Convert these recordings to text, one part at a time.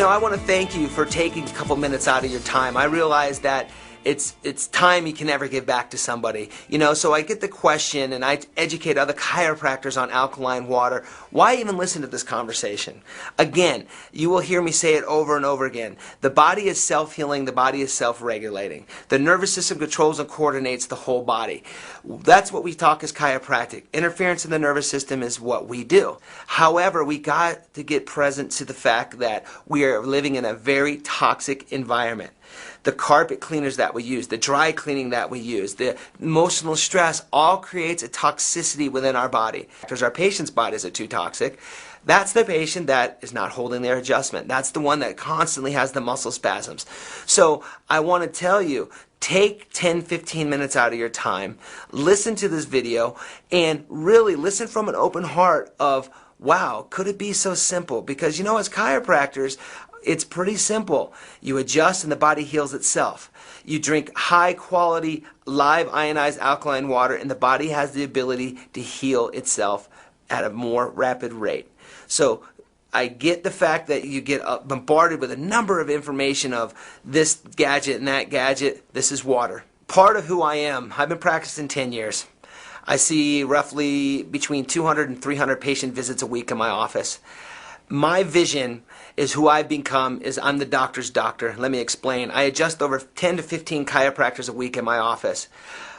I want to thank you for taking a couple minutes out of your time. I realize that it's time you can never give back to somebody. So I get the question, and I educate other chiropractors on alkaline water. Why even listen to this conversation? Again, you will hear me say it over and over again. The body is self-healing. The body is self-regulating. The nervous system controls and coordinates the whole body. That's what we talk as chiropractic. Interference in the nervous system is what we do. However, we got to get present to the fact that we are living in a very toxic environment. The carpet cleaners that we use, the dry cleaning that we use, the emotional stress all creates a toxicity within our body. Because our patient's bodies are too toxic, that's the patient that is not holding their adjustment. That's the one that constantly has the muscle spasms. So I want to tell you, take 10-15 minutes out of your time, listen to this video, and really listen from an open heart of, wow, could it be so simple? Because as chiropractors, it's pretty simple. You adjust and the body heals itself. You drink high quality, live ionized alkaline water and the body has the ability to heal itself at a more rapid rate. So I get the fact that you get bombarded with a number of information of this gadget and that gadget. This is water. Part of who I am, I've been practicing 10 years. I see roughly between 200 and 300 patient visits a week in my office. My vision is who I've become is I'm the doctor's doctor. Let me explain. I adjust over 10 to 15 chiropractors a week in my office.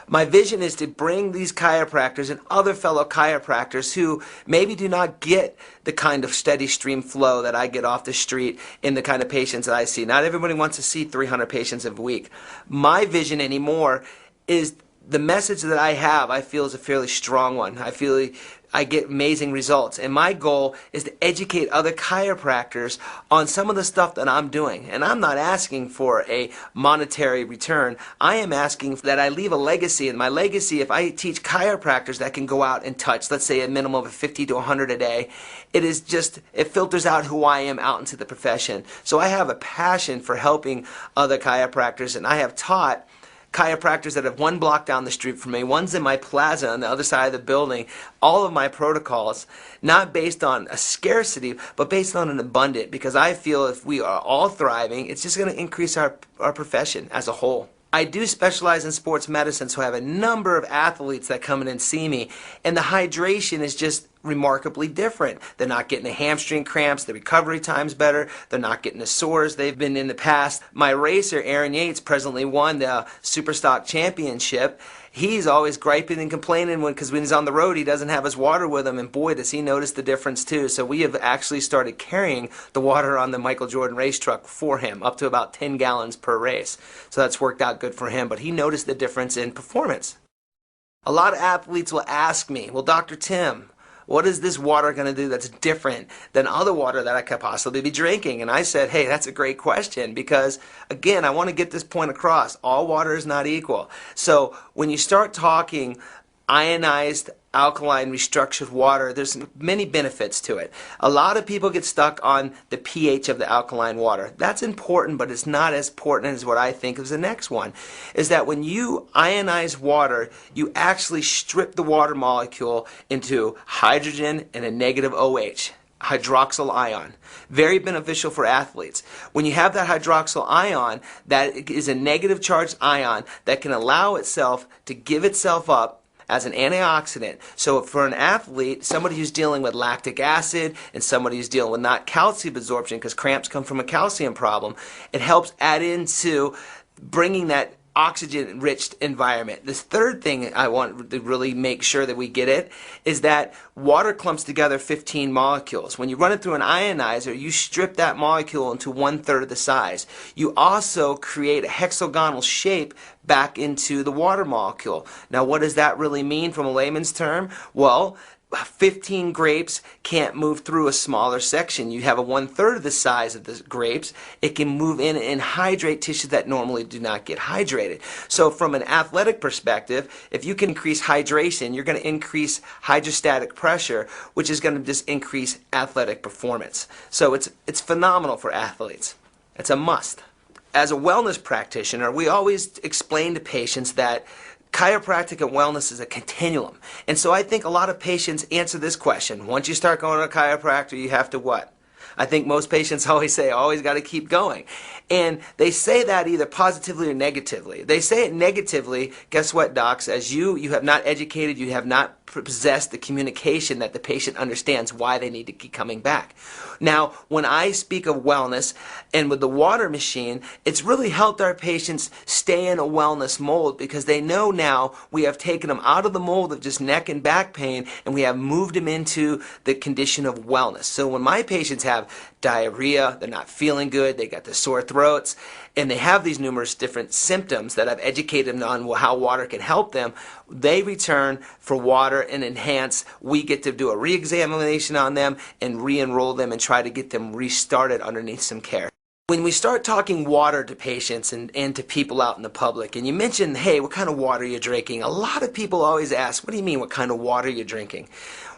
My vision is to bring these chiropractors and other fellow chiropractors who maybe do not get the kind of steady stream flow that I get off the street in the kind of patients that I see. Not everybody wants to see 300 patients a week. My vision anymore is the message that I have, I feel, is a fairly strong one. I feel I get amazing results. And my goal is to educate other chiropractors on some of the stuff that I'm doing. And I'm not asking for a monetary return. I am asking that I leave a legacy. And my legacy, if I teach chiropractors that can go out and touch, let's say a minimum of 50 to 100 a day, it filters out who I am out into the profession. So I have a passion for helping other chiropractors, and I have taught chiropractors that have one block down the street from me, one's in my plaza on the other side of the building, all of my protocols, not based on a scarcity, but based on an abundant, because I feel if we are all thriving, it's just going to increase our profession as a whole. I do specialize in sports medicine, so I have a number of athletes that come in and see me, and the hydration is just remarkably different. They're not getting the hamstring cramps, the recovery time's better, they're not getting the sores they've been in the past. My racer, Aaron Yates, presently won the Superstock Championship. He's always griping and complaining because when he's on the road he doesn't have his water with him, and boy does he notice the difference too. So we have actually started carrying the water on the Michael Jordan race truck for him, up to about 10 gallons per race. So that's worked out good for him, but he noticed the difference in performance. A lot of athletes will ask me, well, Dr. Tim, what is this water going to do that's different than other water that I could possibly be drinking? And I said, hey, that's a great question because, again, I want to get this point across. All water is not equal. So when you start talking ionized, alkaline, restructured water, there's many benefits to it. A lot of people get stuck on the pH of the alkaline water. That's important, but it's not as important as what I think is the next one, is that when you ionize water, you actually strip the water molecule into hydrogen and a negative OH. Hydroxyl ion. Very beneficial for athletes. When you have that hydroxyl ion, that is a negative charged ion that can allow itself to give itself up as an antioxidant. So for an athlete, somebody who's dealing with lactic acid and somebody who's dealing with not calcium absorption, because cramps come from a calcium problem, it helps add into bringing that oxygen-rich environment. This third thing I want to really make sure that we get it is that water clumps together 15 molecules. When you run it through an ionizer, you strip that molecule into 1/3 of the size. You also create a hexagonal shape back into the water molecule. Now, what does that really mean from a layman's term? Well, 15 grapes can't move through a smaller section. You have a 1/3 of the size of the grapes. It can move in and hydrate tissues that normally do not get hydrated. So from an athletic perspective, if you can increase hydration, you're going to increase hydrostatic pressure, which is going to just increase athletic performance. So it's phenomenal for athletes. It's a must. As a wellness practitioner, we always explain to patients that chiropractic and wellness is a continuum. And so I think a lot of patients answer this question. Once you start going to a chiropractor, you have to what? I think most patients always say, always got to keep going. And they say that either positively or negatively. They say it negatively, guess what, docs? As you have not educated, you have not possessed the communication that the patient understands why they need to keep coming back. Now, when I speak of wellness and with the water machine, it's really helped our patients stay in a wellness mold because they know now we have taken them out of the mold of just neck and back pain and we have moved them into the condition of wellness. So when my patients have diarrhea, they're not feeling good, they got the sore throats, and they have these numerous different symptoms that I've educated them on how water can help them, they return for water and enhance. We get to do a re-examination on them and re-enroll them and try to get them restarted underneath some care. When we start talking water to patients and to people out in the public, and you mention, hey, what kind of water are you drinking? A lot of people always ask, what do you mean, what kind of water you're drinking?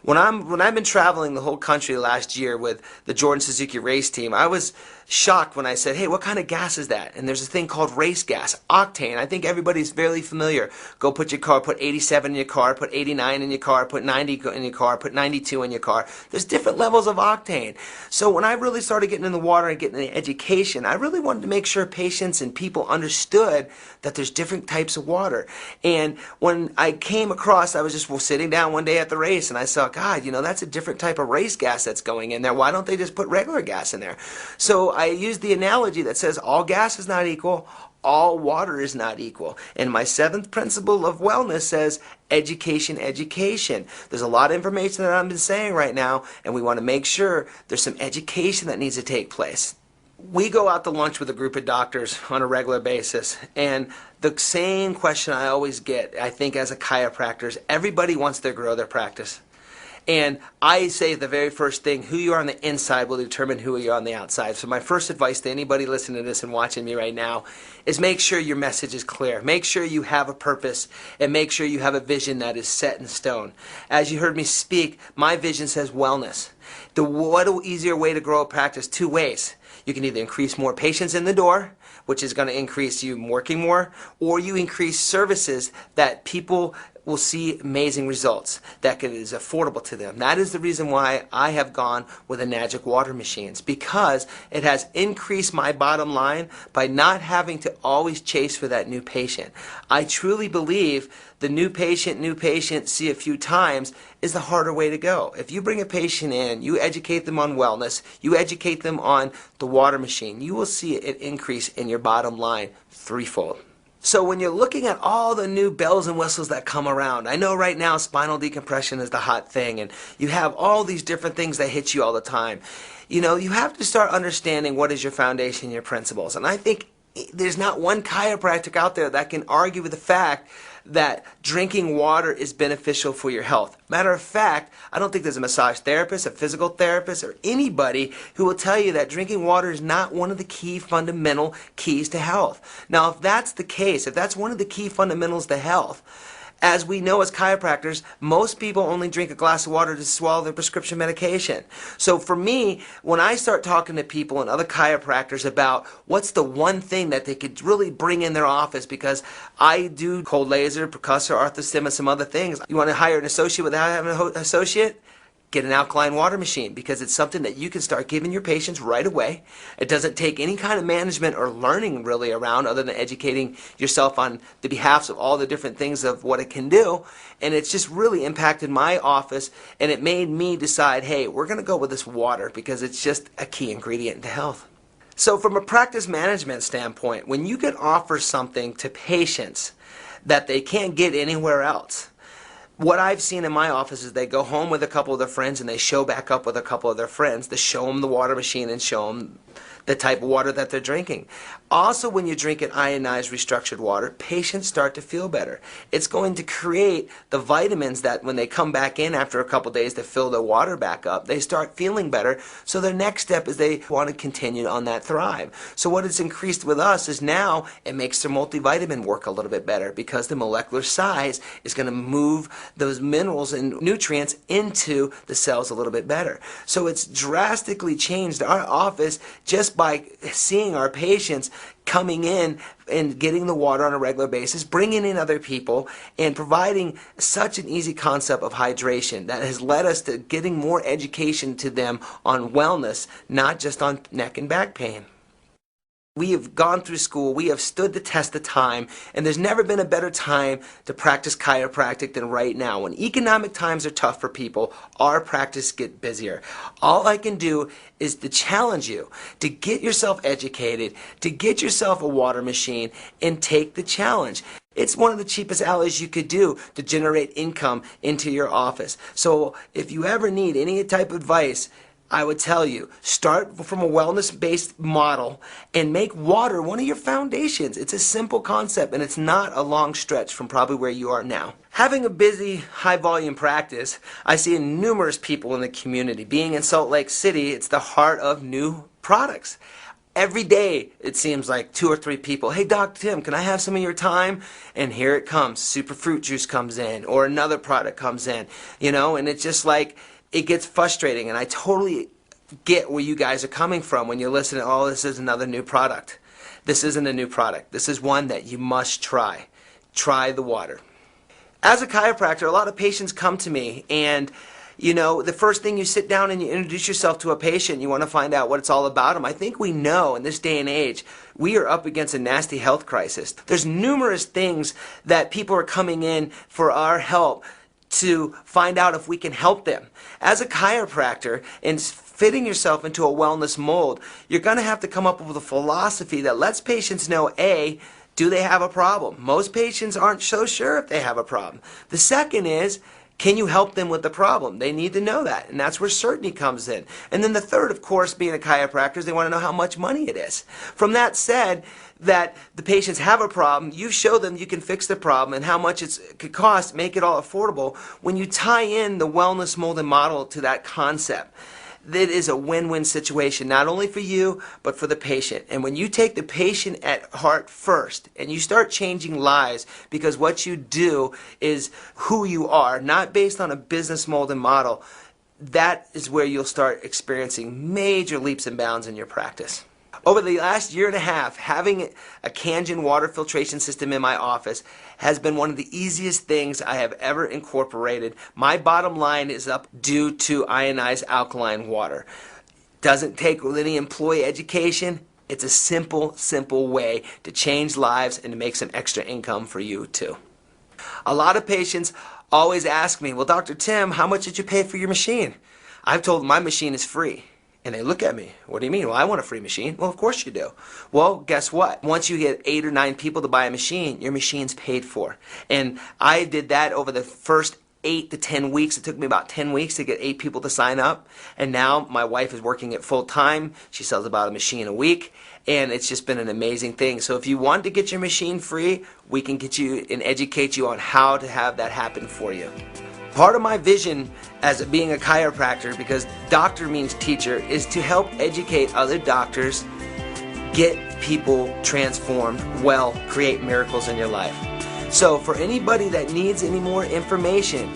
When I've been traveling the whole country last year with the Jordan Suzuki race team, I was shocked when I said, hey, what kind of gas is that? And there's a thing called race gas, octane. I think everybody's fairly familiar. Go put your car, put 87 in your car, put 89 in your car, put 90 in your car, put 92 in your car. There's different levels of octane. So when I really started getting in the water and getting the education, I really wanted to make sure patients and people understood that there's different types of water. And when I came across, I was just sitting down one day at the race and I saw, God, that's a different type of race gas that's going in there. Why don't they just put regular gas in there? So I used the analogy that says all gas is not equal, all water is not equal. And my 7th principle of wellness says education, education. There's a lot of information that I've been saying right now, and we want to make sure there's some education that needs to take place. We go out to lunch with a group of doctors on a regular basis, and the same question I always get, I think as a chiropractor, is everybody wants to grow their practice. And I say the very first thing, who you are on the inside will determine who you are on the outside. So my first advice to anybody listening to this and watching me right now is make sure your message is clear. Make sure you have a purpose and make sure you have a vision that is set in stone. As you heard me speak, my vision says wellness. What an easier way to grow a practice? 2 ways. You can either increase more patients in the door, which is going to increase you working more, or you increase services that people will see amazing results that is affordable to them. That is the reason why I have gone with the Magic Water Machines, because it has increased my bottom line by not having to always chase for that new patient. I truly believe the new patient, see a few times is the harder way to go. If you bring a patient in, you educate them on wellness, you educate them on the water machine, you will see an increase in your bottom line threefold. So when you're looking at all the new bells and whistles that come around, I know right now spinal decompression is the hot thing, and you have all these different things that hit you all the time. You have to start understanding what is your foundation, your principles. And I think there's not one chiropractic out there that can argue with the fact that drinking water is beneficial for your health. Matter of fact, I don't think there's a massage therapist, a physical therapist, or anybody who will tell you that drinking water is not one of the key fundamental keys to health. Now, if that's the case, if that's one of the key fundamentals to health, as we know as chiropractors, most people only drink a glass of water to swallow their prescription medication. So for me, when I start talking to people and other chiropractors about what's the one thing that they could really bring in their office, because I do cold laser, percussor, arthostim, and some other things. You want to hire an associate without having an associate? Get an alkaline water machine, because it's something that you can start giving your patients right away. It doesn't take any kind of management or learning really around other than educating yourself on the behalfs of all the different things of what it can do. And it's just really impacted my office, and it made me decide, hey, we're going to go with this water because it's just a key ingredient to health. So from a practice management standpoint, when you can offer something to patients that they can't get anywhere else, what I've seen in my office is they go home with a couple of their friends and they show back up with a couple of their friends to show them the water machine and show them the type of water that they're drinking. Also, when you drink an ionized restructured water, patients start to feel better. It's going to create the vitamins that when they come back in after a couple days to fill their water back up, they start feeling better. So their next step is they want to continue on that thrive. So what it's increased with us is now it makes their multivitamin work a little bit better, because the molecular size is going to move those minerals and nutrients into the cells a little bit better. So it's drastically changed our office just by seeing our patients coming in and getting the water on a regular basis, bringing in other people, and providing such an easy concept of hydration that has led us to getting more education to them on wellness, not just on neck and back pain. We have gone through school, we have stood the test of time, and there's never been a better time to practice chiropractic than right now. When economic times are tough for people, our practice gets busier. All I can do is to challenge you to get yourself educated, to get yourself a water machine, and take the challenge. It's one of the cheapest alleys you could do to generate income into your office. So if you ever need any type of advice, I would tell you, start from a wellness-based model and make water one of your foundations. It's a simple concept, and it's not a long stretch from probably where you are now. Having a busy, high-volume practice, I see numerous people in the community. Being in Salt Lake City, it's the heart of new products. Every day, it seems like 2 or 3 people, hey, Dr. Tim, can I have some of your time? And here it comes. Super fruit juice comes in, or another product comes in, and it's just like, it gets frustrating, and I totally get where you guys are coming from when you listen to, oh, this is another new product. This isn't a new product. This is one that you must try. Try the water. As a chiropractor, a lot of patients come to me, and the first thing you sit down and you introduce yourself to a patient, you want to find out what it's all about them. I think we know in this day and age, we are up against a nasty health crisis. There's numerous things that people are coming in for our help to find out if we can help them. As a chiropractor, and fitting yourself into a wellness mold, you're going to have to come up with a philosophy that lets patients know, A, do they have a problem? Most patients aren't so sure if they have a problem. The second is, can you help them with the problem? They need to know that, and that's where certainty comes in. And then the third, of course, being a chiropractor, is they want to know how much money it is. From that said, that the patients have a problem, you show them you can fix the problem and how much it could cost, make it all affordable. When you tie in the wellness mold and model to that concept, that is a win-win situation, not only for you, but for the patient. And when you take the patient at heart first, and you start changing lives, because what you do is who you are, not based on a business mold and model, that is where you'll start experiencing major leaps and bounds in your practice. Over the last year and a half, having a Kangen water filtration system in my office has been one of the easiest things I have ever incorporated. My bottom line is up due to ionized alkaline water. Doesn't take any employee education. It's a simple, simple way to change lives and to make some extra income for you too. A lot of patients always ask me, well, Dr. Tim, how much did you pay for your machine? I've told them my machine is free. And they look at me, what do you mean? Well, I want a free machine. Well, of course you do. Well, guess what? Once you get 8 or 9 people to buy a machine, your machine's paid for. And I did that over the first 8 to 10 weeks. It took me about 10 weeks to get 8 people to sign up. And now my wife is working it full time. She sells about a machine a week. And it's just been an amazing thing. So if you want to get your machine free, we can get you and educate you on how to have that happen for you. Part of my vision as being a chiropractor, because doctor means teacher, is to help educate other doctors, get people transformed, well, create miracles in your life. So for anybody that needs any more information,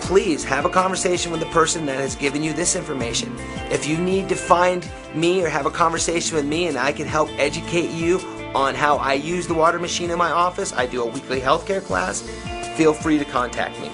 please have a conversation with the person that has given you this information. If you need to find me or have a conversation with me and I can help educate you on how I use the water machine in my office, I do a weekly healthcare class, feel free to contact me.